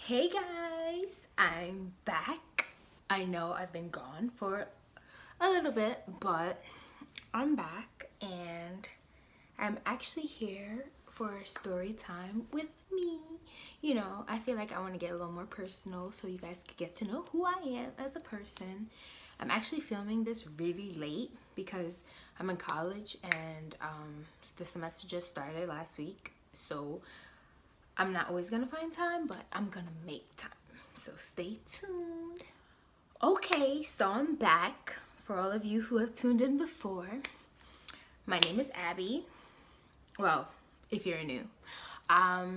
Hey guys, I'm back. I know I've been gone for a little bit, but I'm back and I'm actually here for a story time with me. I feel like I want to get a little more personal so you guys could get to know who I am as a person. I'm actually filming this really late because I'm in college and the semester just started last week. So I'm not always gonna find time, but I'm gonna make time. So stay tuned. Okay, so I'm back. For all of you who have tuned in before, my name is Abby. Well, if you're new. I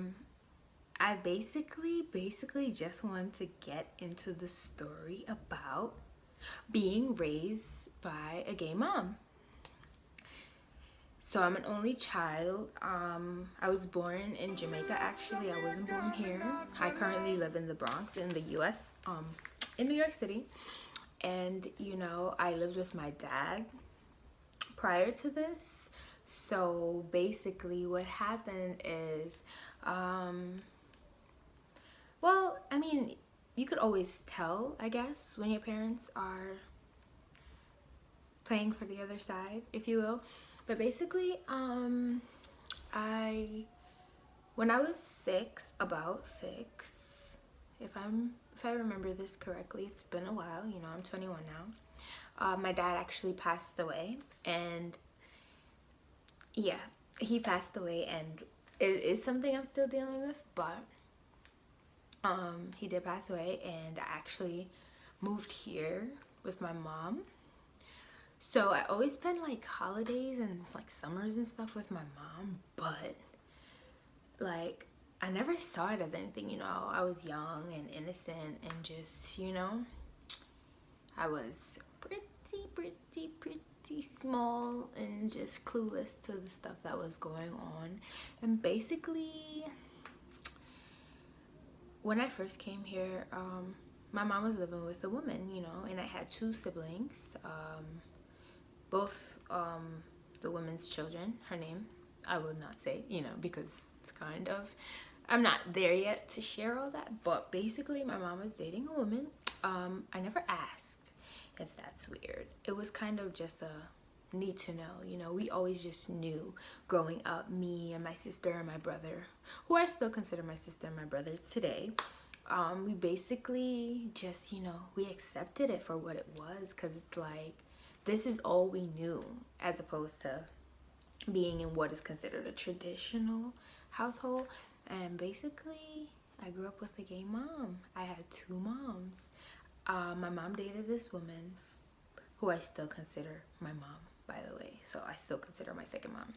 basically just wanted to get into the story about being raised by a gay mom. So I'm an only child. I was born in Jamaica actually. I wasn't born here. I currently live in the Bronx in the US, in New York City. And I lived with my dad prior to this. So basically what happened is well, I mean, you could always tell, I guess, when your parents are playing for the other side, if you will. But basically, I when I was about six, if I remember this correctly, it's been a while. I'm 21 now. My dad actually passed away, and yeah, he passed away, and it is something I'm still dealing with. But he did pass away, and I actually moved here with my mom. So I always spend like holidays and like summers and stuff with my mom, but like I never saw it as anything. I was young and innocent and just, I was pretty small and just clueless to the stuff that was going on. And basically, when I first came here, my mom was living with a woman, and I had two siblings. Both the woman's children, her name I will not say, because it's kind of, I'm not there yet to share all that. But basically my mom was dating a woman. I never asked if that's weird. It was kind of just a need to know. We always just knew growing up, me and my sister and my brother, who I still consider my sister and my brother today. We basically just, we accepted it for what it was, because it's like, this is all we knew, as opposed to being in what is considered a traditional household. And basically, I grew up with a gay mom. I had two moms. My mom dated this woman who I still consider my mom, by the way. So I still consider my second mom.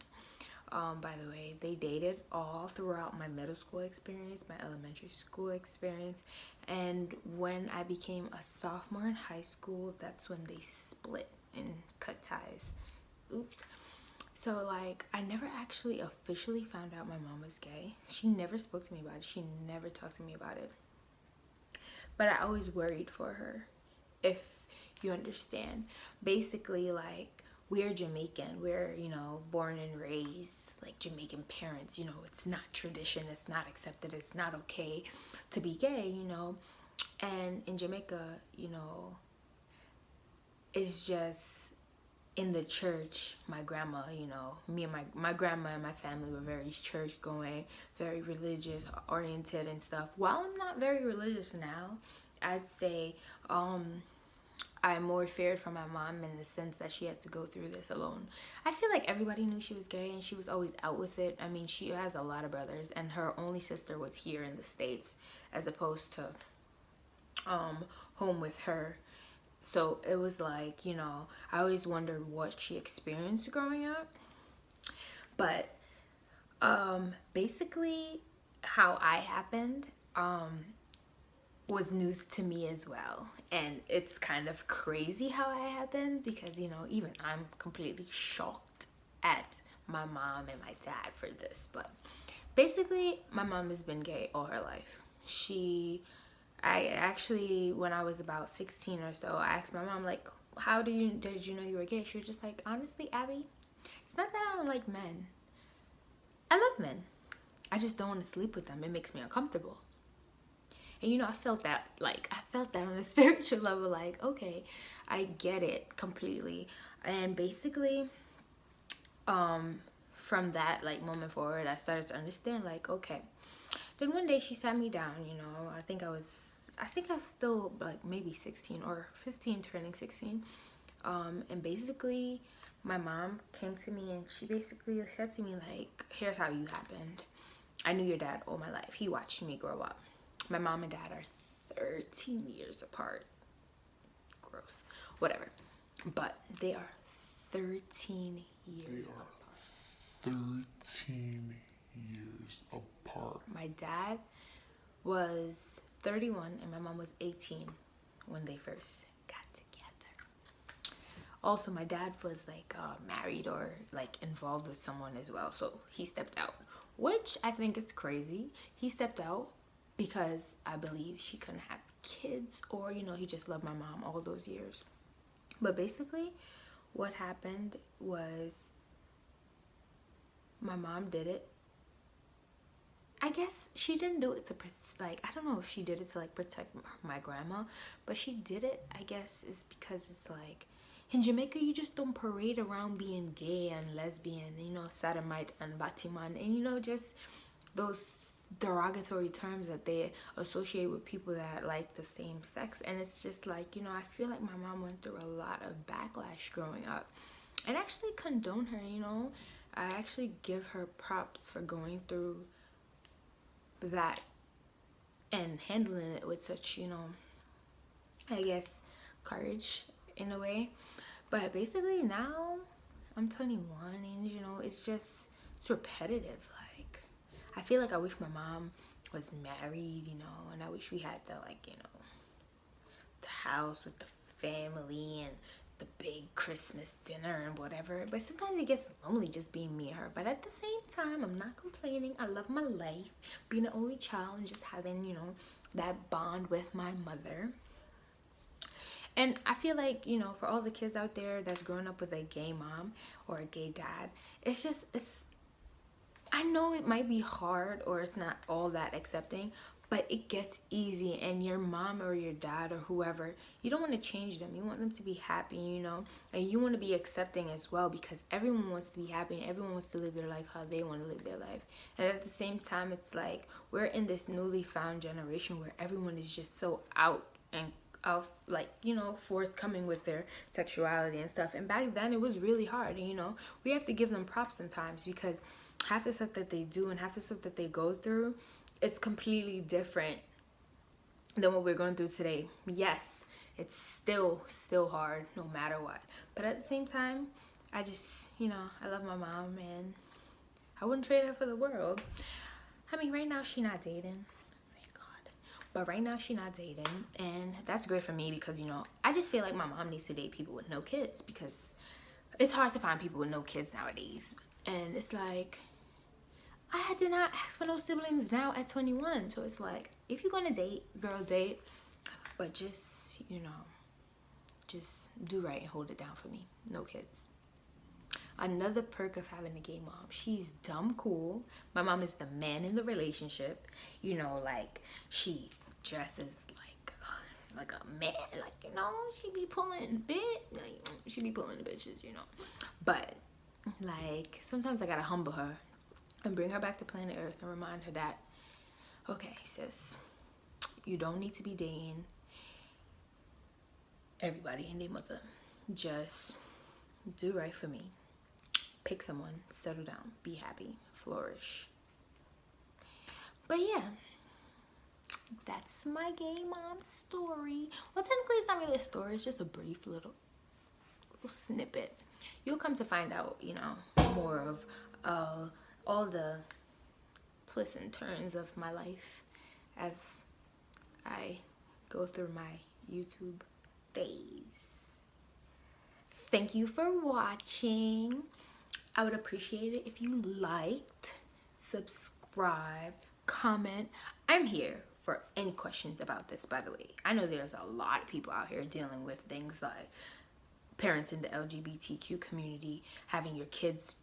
By the way, they dated all throughout my middle school experience, my elementary school experience, and when I became a sophomore in high school, that's when they split and cut ties. Oops. So like, I never actually officially found out my mom was gay. She never spoke to me about it. She never talked to me about it. But I always worried for her, if you understand. Basically, like, we're Jamaican. We're, born and raised like Jamaican parents. It's not tradition. It's not accepted. It's not okay to be gay, And in Jamaica, it's just in the church. My grandma, me and my grandma and my family were very church going, very religious oriented and stuff. While I'm not very religious now, I'd say I more feared for my mom in the sense that she had to go through this alone. I feel like everybody knew she was gay and she was always out with it. I mean, she has a lot of brothers, and her only sister was here in the States, as opposed to home with her. So it was like, I always wondered what she experienced growing up. But basically how I happened was news to me as well. And it's kind of crazy how I happened, because, even I'm completely shocked at my mom and my dad for this. But basically, my mom has been gay all her life. I actually, when I was about 16 or so, I asked my mom, like, did you know you were gay? She was just like, honestly, Abby, it's not that I don't like men. I love men. I just don't want to sleep with them. It makes me uncomfortable. And you know, I felt that on a spiritual level, like, okay, I get it completely. And basically, from that like moment forward, I started to understand, like, okay. Then one day she sat me down, you know, I think I was still like maybe 16 or 15, turning 16. And basically my mom came to me and she basically said to me, like, here's how you happened. I knew your dad all my life. He watched me grow up. My mom and dad are 13 years apart. Gross. Whatever. But they are 13 years apart. 13 years apart. My dad was 31 and my mom was 18 when they first got together. Also, my dad was like married or like involved with someone as well, so he stepped out, which I think is crazy. He stepped out because I believe she couldn't have kids, or you know, he just loved my mom all those years. But basically what happened was my mom did it. I guess she didn't do it to like, I don't know if she did it to like protect my grandma, but she did it, I guess, is because it's like in Jamaica you just don't parade around being gay and lesbian, you know, sodomite and batiman, and you know, just those derogatory terms that they associate with people that like the same sex. And it's just like, you know, I feel like my mom went through a lot of backlash growing up, and actually condone her, you know. I actually give her props for going through that and handling it with such, you know, I guess, courage in a way. But basically now I'm 21 and you know, it's repetitive. Like, I feel like I wish my mom was married, you know, and I wish we had the, like, you know, the house with the family and the big Christmas dinner and whatever. But sometimes it gets lonely just being me and her. But at the same time, I'm not complaining. I love my life, being an only child and just having, you know, that bond with my mother. And I feel like, you know, for all the kids out there that's growing up with a gay mom or a gay dad, it's I know it might be hard or it's not all that accepting, but it gets easy. And your mom or your dad or whoever, you don't want to change them. You want them to be happy, you know, and you want to be accepting as well, because everyone wants to be happy and everyone wants to live their life how they want to live their life. And at the same time, it's like we're in this newly found generation where everyone is just so out and of, like, you know, forthcoming with their sexuality and stuff. And back then it was really hard, and you know, we have to give them props sometimes, because half the stuff that they do and half the stuff that they go through is completely different than what we're going through today. Yes, it's still hard no matter what, but at the same time, I just, you know, I love my mom and I wouldn't trade her for the world. I mean, right now she's not dating, thank God, but right now she's not dating, and that's great for me, because you know, I just feel like my mom needs to date people with no kids, because it's hard to find people with no kids nowadays. And it's like, I did not ask for no siblings now at 21. So it's like, if you're gonna date, girl, date. But just, you know, just do right and hold it down for me. No kids. Another perk of having a gay mom, she's dumb cool. My mom is the man in the relationship. You know, like, she dresses like a man. Like, you know, she be pulling the bitches, you know. But, like, sometimes I gotta humble her and bring her back to planet Earth and remind her that, okay, sis, you don't need to be dating everybody and their mother. Just do right for me. Pick someone, settle down, be happy, flourish. But yeah, that's my gay mom story. Well, technically it's not really a story, it's just a brief little snippet. You'll come to find out, you know, more of all the twists and turns of my life as I go through my YouTube phase. Thank you for watching. I would appreciate it if you liked, subscribed, comment. I'm here for any questions about this, by the way. I know there's a lot of people out here dealing with things like parents in the LGBTQ community having your kids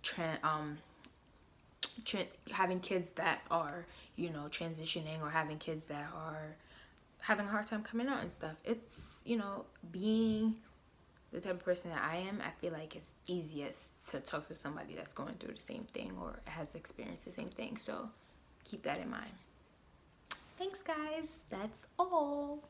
having kids that are, you know, transitioning, or having kids that are having a hard time coming out and stuff. It's, you know, being the type of person that I am, I feel like it's easiest to talk to somebody that's going through the same thing or has experienced the same thing. So keep that in mind. Thanks, guys. That's all.